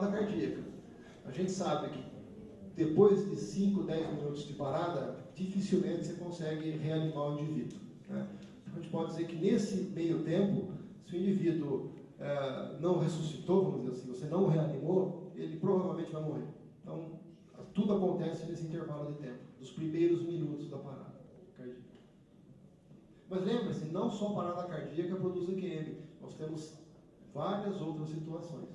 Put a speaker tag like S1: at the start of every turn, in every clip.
S1: parada cardíaca. A gente sabe que depois de 5, 10 minutos de parada, dificilmente você consegue reanimar o indivíduo, né? A gente pode dizer que nesse meio tempo, se o indivíduo não ressuscitou, vamos dizer assim, você não reanimou, ele provavelmente vai morrer. Então, tudo acontece nesse intervalo de tempo, dos primeiros minutos da parada cardíaca. Mas lembre-se, não só a parada cardíaca produz EQM, nós temos várias outras situações.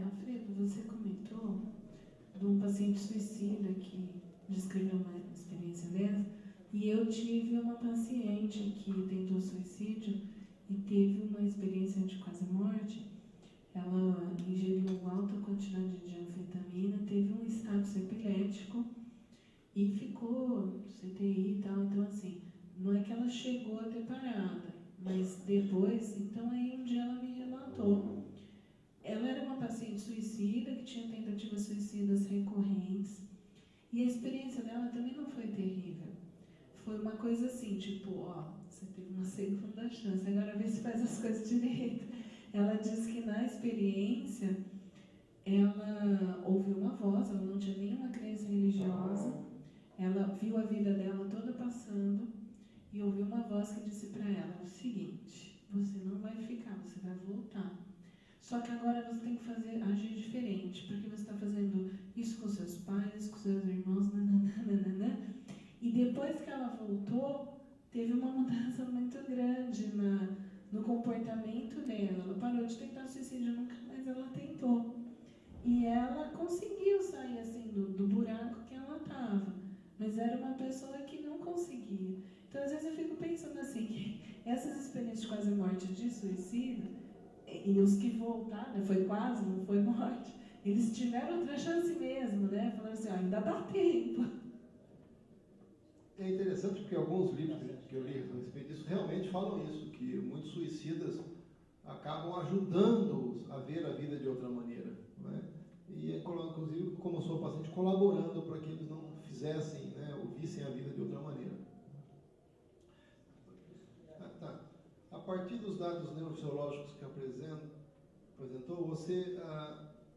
S2: Alfredo, você comentou de um paciente suicida que descreveu uma experiência dessa, e eu tive uma paciente que tentou suicídio e teve uma experiência de quase morte. Ela ingeriu alta quantidade de anfetamina, teve um status epilético e ficou CTI e tal. Então, assim, não é que ela chegou a ter parada, mas depois, então aí um dia ela me relatou. Ela era uma paciente suicida, que tinha tentativas suicidas recorrentes, e a experiência dela também não foi terrível. Foi uma coisa assim, tipo, ó, você teve uma segunda chance, agora vê se faz as coisas direito. Ela disse que na experiência, ela ouviu uma voz, ela não tinha nenhuma crença religiosa, ela viu a vida dela toda passando, e ouviu uma voz que disse para ela o seguinte: você não vai ficar, você vai voltar. Só que agora você tem que agir diferente, porque você está fazendo isso com seus pais, com seus irmãos, nananana. E depois que ela voltou, teve uma mudança muito grande no comportamento dela. Ela parou de tentar suicídio, nunca mais ela tentou. E ela conseguiu sair assim do buraco que ela estava. Mas era uma pessoa que não conseguia. Então, às vezes eu fico pensando assim, que essas experiências de quase morte de suicídio, e os que voltaram, foi quase, não foi morte, eles tiveram outra chance mesmo, né? Falaram assim, ainda dá tempo.
S1: É interessante porque alguns livros que eu li a respeito disso realmente falam isso, que muitos suicidas acabam ajudando-os a ver a vida de outra maneira, não é? E, inclusive, como eu sou paciente, colaborando para que eles não fizessem, né, ou vissem a vida de outra maneira. Tá. A partir dos dados neurofisiológicos que apresentou, você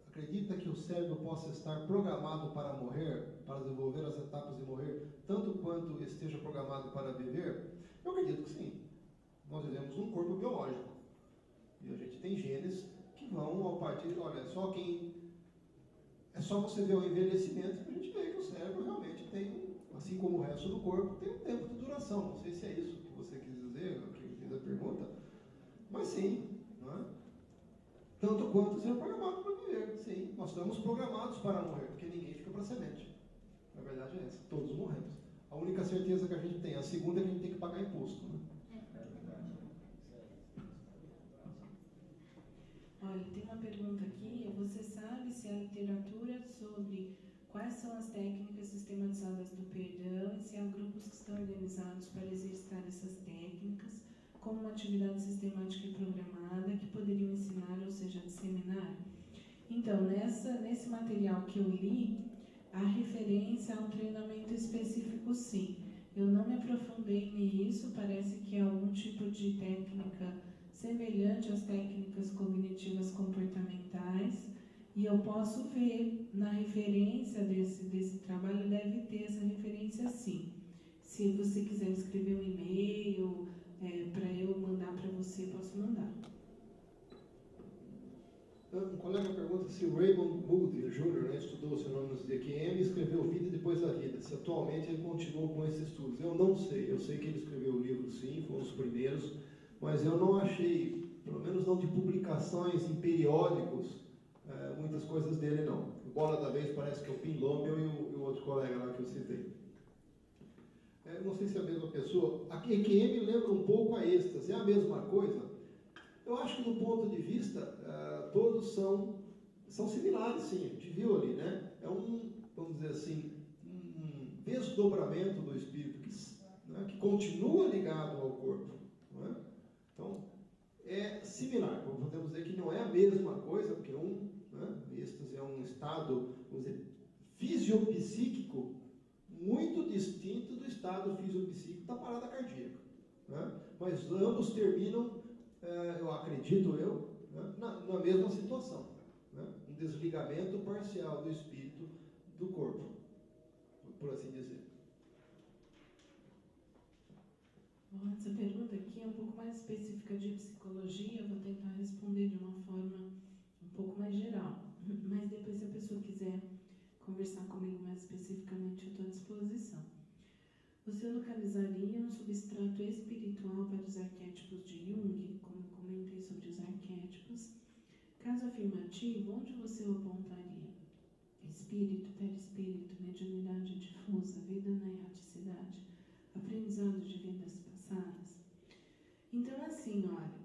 S1: acredita que o cérebro possa estar programado para morrer, para desenvolver as etapas de morrer, tanto quanto esteja programado para viver? Eu acredito que sim. Nós vivemos um corpo biológico. E a gente tem genes que vão a partir... Olha, é só você ver o envelhecimento que a gente vê que o cérebro realmente tem, assim como o resto do corpo, tem um tempo de duração. Não sei se é isso que você quis dizer, quem fez a pergunta, mas sim, não é? Tanto quanto ser programado para viver, sim. Nós estamos programados para morrer, porque ninguém fica para semente. A verdade é essa, todos morremos. A única certeza que a gente tem, a segunda é que a gente tem que pagar imposto, né?
S2: Olha, tem uma pergunta aqui. Você sabe se a literatura sobre quais são as técnicas sistematizadas do perdão e se há grupos que estão organizados para exercitar essas técnicas como uma atividade sistemática e programada que poderiam ensinar, ou seja, disseminar? Então, nesse material que eu li, há referência a um treinamento específico, sim. Eu não me aprofundei nisso, parece que é algum tipo de técnica semelhante às técnicas cognitivas comportamentais, e eu posso ver na referência desse trabalho, deve ter essa referência sim. Se você quiser escrever um e-mail para eu mandar para você, posso mandar.
S1: Um colega pergunta se o Raymond Moody Jr., né, estudou os fenômenos de EQM e escreveu Vida Depois da Vida, se atualmente ele continua com esses estudos. Eu não sei, eu sei que ele escreveu o livro sim, foi um dos primeiros, mas eu não achei, pelo menos não de publicações em periódicos, muitas coisas dele não. O Bola da Vez parece que é o Pim Lomel e o outro colega lá que eu citei. Não sei se é a mesma pessoa. A EQM lembra um pouco a êxtase, é a mesma coisa? Eu acho que do ponto de vista, todos são similares, sim, a gente viu ali, né? É vamos dizer assim, um desdobramento do espírito que continua ligado ao corpo, não é? Então, é similar, podemos dizer que não é a mesma coisa, porque êxtase é um estado, vamos dizer, fisiopsíquico muito distinto do estado fisiopsíquico da parada cardíaca, né? Mas ambos terminam acredito eu, né, na mesma situação, né, um desligamento parcial do espírito do corpo, por assim dizer.
S2: Bom, essa pergunta aqui é um pouco mais específica de psicologia, eu vou tentar responder de uma forma um pouco mais geral, mas depois, se a pessoa quiser conversar comigo mais especificamente, eu estou à disposição. Você localizaria um substrato espiritual para os arquétipos de Jung, como eu comentei sobre os arquétipos? Caso afirmativo, onde você o apontaria? Espírito, perispírito, mediunidade difusa, vida na erraticidade, aprendizado de vidas passadas? Então, assim, olha,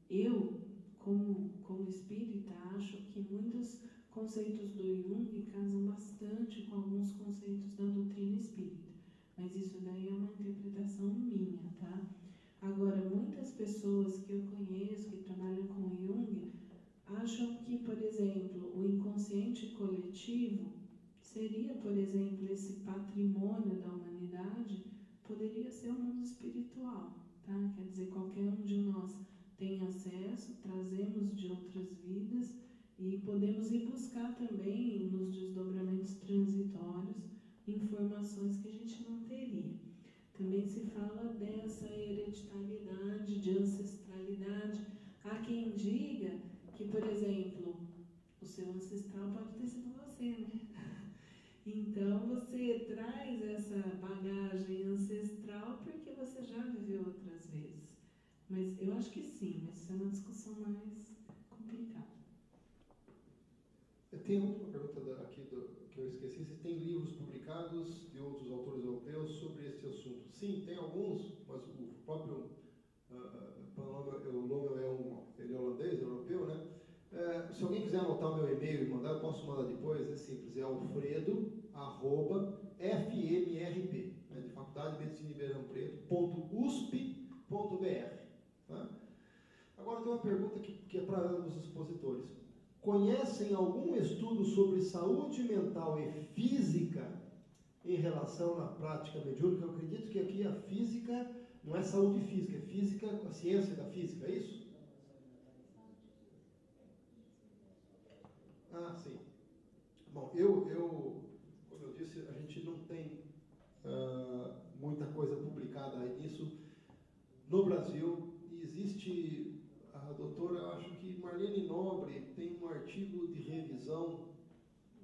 S2: eu, como espírita, acho que muitos conceitos do Jung casam bastante com alguns conceitos da doutrina espírita. Mas isso daí é uma interpretação minha, tá? Agora, muitas pessoas que eu conheço, que trabalham com Jung, acham que, por exemplo, o inconsciente coletivo seria, por exemplo, esse patrimônio da humanidade, poderia ser o mundo espiritual, tá? Quer dizer, qualquer um de nós tem acesso, trazemos de outras vidas e podemos ir buscar também nos desdobramentos transitórios informações que a gente não teria. Também se fala dessa hereditariedade, de ancestralidade. Há quem diga que, por exemplo, o seu ancestral pode ter sido você, né? Então você traz essa bagagem ancestral porque você já viveu outras vezes. Mas eu acho que sim, mas isso é uma discussão mais complicada.
S1: Tem uma pergunta aqui que eu esqueci, se tem livros publicados de outros autores europeus sobre este assunto. Sim, tem alguns, mas o próprio Lommel ele é holandês, europeu, né? Se alguém quiser anotar o meu e-mail e mandar, eu posso mandar depois, é simples, é alfredo@fmrp, né, de Faculdade de Medicina de Ribeirão Preto.usp.br. Tá? Agora tem uma pergunta que é para ambos os expositores. Conhecem algum estudo sobre saúde mental e física em relação à prática mediúnica? Eu acredito que aqui a física não é saúde física, é física, a ciência da física, é isso? Ah, sim. Bom, como eu disse, a gente não tem muita coisa publicada nisso no Brasil. E existe, a doutora, eu acho que Marlene Nobre tem um artigo de revisão,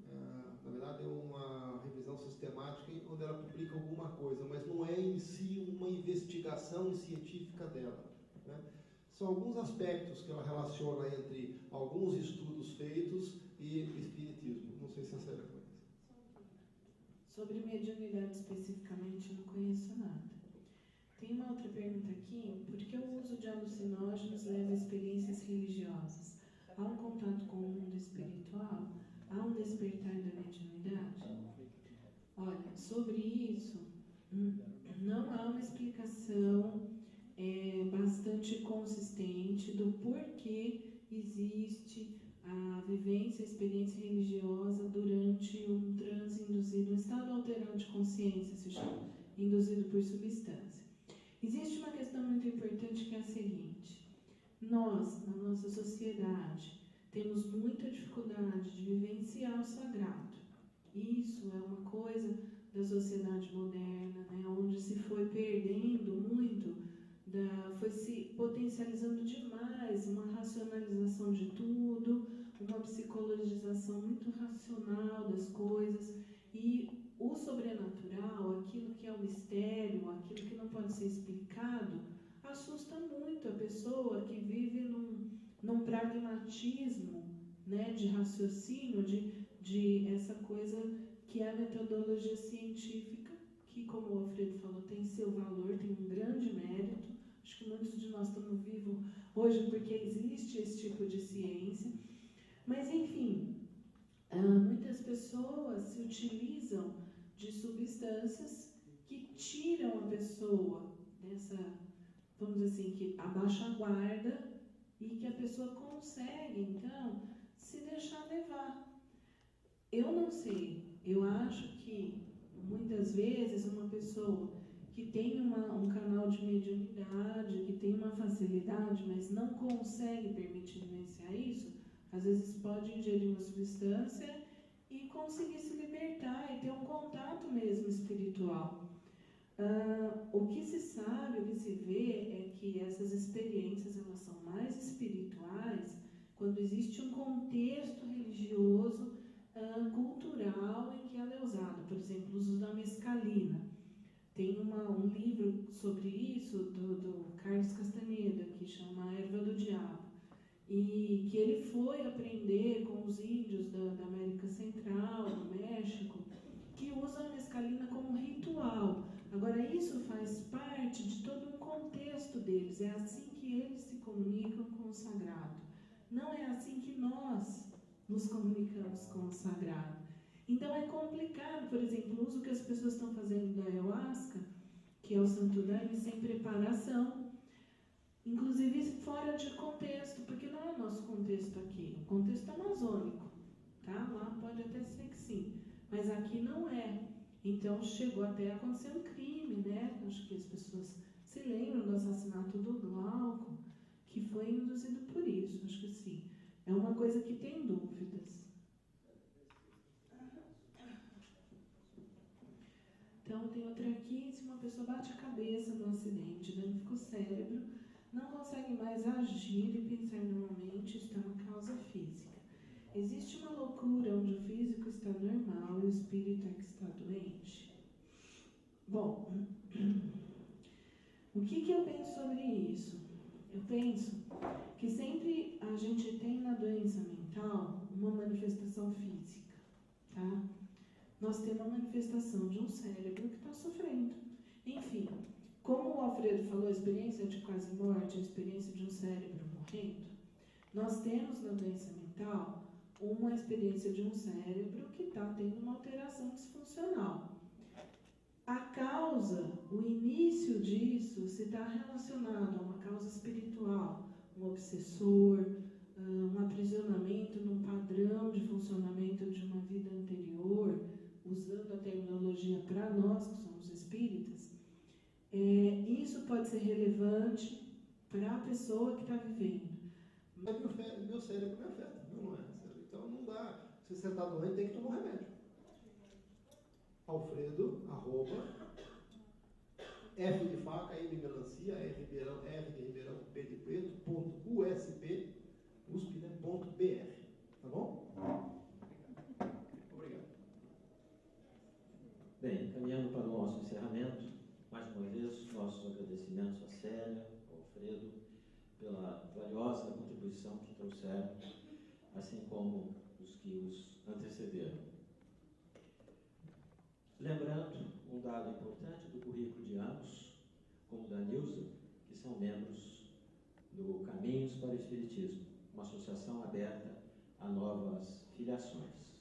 S1: na verdade é uma revisão sistemática, onde ela publica alguma coisa, mas não é em si uma investigação científica dela, né? São alguns aspectos que ela relaciona entre alguns estudos feitos e o espiritismo. Não sei se essa era a coisa.
S2: Sobre mediunidade especificamente, eu não conheço nada. Tem uma outra pergunta aqui. Por que o uso de alucinógenos leva a experiências religiosas? Há um contato com o mundo espiritual? Há um despertar da mediunidade? Olha, sobre isso, não há uma explicação bastante consistente do porquê existe a vivência, a experiência religiosa durante um transe induzido, um estado alterado de consciência, se chama, induzido por substância. Existe uma questão muito importante que é a seguinte: nós, na nossa sociedade, temos muita dificuldade de vivenciar o sagrado. Isso é uma coisa da sociedade moderna, né, onde se foi perdendo muito, foi se potencializando demais uma racionalização de tudo, uma psicologização muito racional das coisas, e o sobrenatural, aquilo que é o mistério, aquilo que não pode ser explicado, assusta muito a pessoa que vive num pragmatismo, né, de raciocínio, de essa coisa que é a metodologia científica, que, como o Alfredo falou, tem seu valor, tem um grande mérito. Acho que muitos de nós estamos vivos hoje porque existe esse tipo de ciência. Mas, enfim, muitas pessoas se utilizam de substâncias que tiram a pessoa dessa, vamos dizer assim, que abaixa a guarda e que a pessoa consegue, então, se deixar levar. Eu não sei, eu acho que muitas vezes uma pessoa que que tem um canal de mediunidade, que tem uma facilidade, mas não consegue permitir vivenciar isso, às vezes pode ingerir uma substância e conseguir se libertar e ter um contato mesmo espiritual. O que se sabe, o que se vê é que essas experiências elas são mais espirituais quando existe um contexto religioso, cultural em que ela é usada. Por exemplo, o uso da mescalina. Tem um livro sobre isso do Carlos Castaneda, que chama A Erva do Diabo, e que ele foi aprender com os índios da América Central, do México, que usam a mescalina como ritual. Agora, isso faz parte de todo um contexto deles, é assim que eles se comunicam com o sagrado. Não é assim que nós nos comunicamos com o sagrado. Então é complicado, por exemplo, o uso que as pessoas estão fazendo da ayahuasca, que é o santo daime, sem preparação, inclusive fora de contexto, porque não é o nosso contexto aqui, o contexto amazônico, tá? Lá pode até ser que sim, mas aqui não é. Então chegou até a acontecer um crime, né? Acho que as pessoas se lembram do assassinato do Glauco, que foi induzido por isso, acho que sim. É uma coisa que tem dúvidas. Então, tem outra aqui, se uma pessoa bate a cabeça no acidente, danifica o cérebro, não consegue mais agir e pensar normalmente, isso é uma causa física. Existe uma loucura onde o físico está normal e o espírito é que está doente? Bom, o que eu penso sobre isso? Eu penso que sempre a gente tem na doença mental uma manifestação física, tá? Nós temos uma manifestação de um cérebro que está sofrendo. Enfim, como o Alfredo falou, a experiência de quase morte, a experiência de um cérebro morrendo, nós temos na doença mental uma experiência de um cérebro que está tendo uma alteração disfuncional. A causa, o início disso, se está relacionado a uma causa espiritual, um obsessor, um aprisionamento num padrão de funcionamento de uma vida anterior, usando a terminologia para nós, que somos espíritas, isso pode ser relevante para a pessoa que está vivendo.
S1: Mas meu cérebro me afeta, não é? Então não dá. Se você está doente, tem que tomar um remédio. Alfredo, F de faca, M de melancia, R de Ribeirão, P de preto, .usp, USP, né? .br. Tá bom? Obrigado.
S3: Bem, caminhando para o nosso encerramento, mais uma vez, nossos agradecimentos a Célia, ao Alfredo, pela valiosa contribuição que trouxeram, assim como os que os antecederam. Lembrando um dado importante do currículo de ambos, como da Nilza, que são membros do Caminhos para o Espiritismo, uma associação aberta a novas filiações.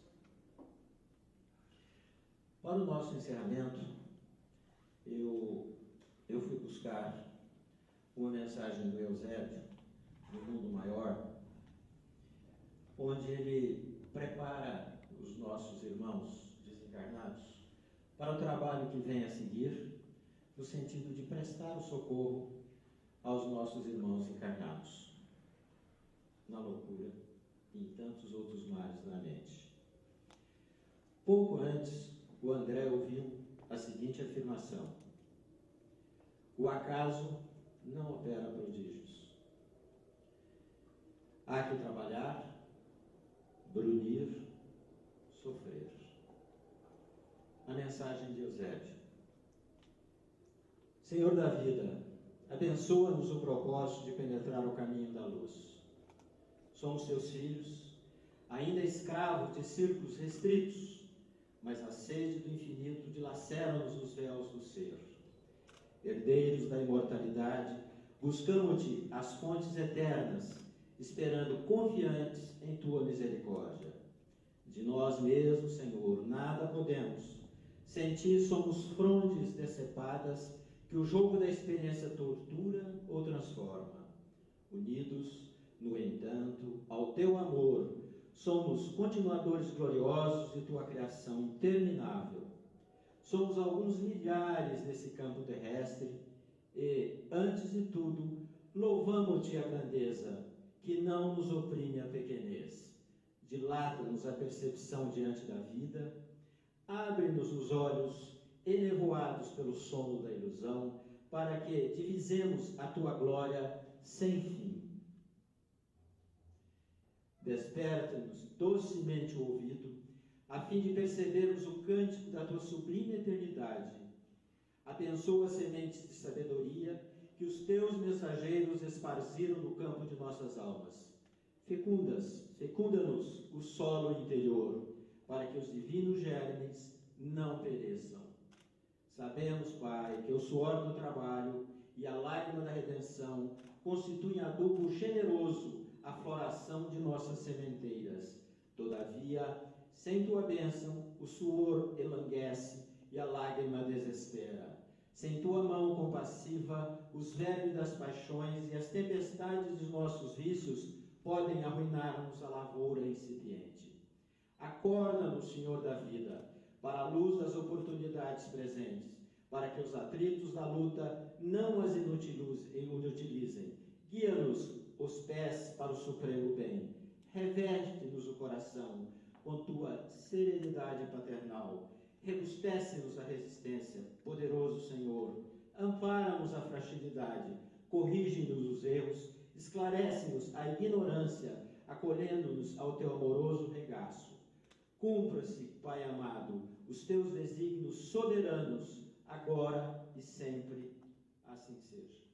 S3: Para o nosso encerramento, eu fui buscar uma mensagem do Eusébio, no Mundo Maior, onde ele prepara os nossos irmãos desencarnados para o trabalho que vem a seguir, no sentido de prestar o socorro aos nossos irmãos encarnados, na loucura e em tantos outros males na mente. Pouco antes, o André ouviu a seguinte afirmação: o acaso não opera prodígios. Há que trabalhar, brunir, sofrer. A mensagem de Eusébio. Senhor da vida, abençoa-nos o propósito de penetrar o caminho da luz. Somos teus filhos, ainda escravos de círculos restritos, mas a sede do infinito dilacera-nos os véus do ser. Herdeiros da imortalidade, buscamos-te as fontes eternas, esperando confiantes em tua misericórdia. De nós mesmos, Senhor, nada podemos. Sem ti somos frondes decepadas que o jogo da experiência tortura ou transforma. Unidos, no entanto, ao teu amor, somos continuadores gloriosos de tua criação interminável. Somos alguns milhares nesse campo terrestre e, antes de tudo, louvamos-te a grandeza, que não nos oprime a pequenez. Dilata-nos a percepção diante da vida, abre-nos os olhos, enevoados pelo sono da ilusão, para que divisemos a tua glória sem fim. Desperta-nos docemente o ouvido, a fim de percebermos o cântico da tua sublime eternidade. Abençoa as sementes de sabedoria que os teus mensageiros esparziram no campo de nossas almas. Fecunda-nos o solo interior, para que os divinos germes não pereçam. Sabemos, Pai, que o suor do trabalho e a lágrima da redenção constituem adubo generoso à floração de nossas sementeiras. Todavia, sem tua bênção, o suor elanguece e a lágrima desespera. Sem tua mão compassiva, os vermes das paixões e as tempestades dos nossos vícios podem arruinar-nos a lavoura incipiente. Acorda-nos, Senhor da vida, para a luz das oportunidades presentes, para que os atritos da luta não as inutilizem. Guia-nos os pés para o supremo bem. Reverte-nos o coração com tua serenidade paternal. Rebustece-nos a resistência, poderoso Senhor. Ampara-nos a fragilidade, corrige-nos os erros, esclarece-nos a ignorância, acolhendo-nos ao teu amoroso regaço. Cumpra-se, Pai amado, os teus desígnios soberanos, agora e sempre, assim seja.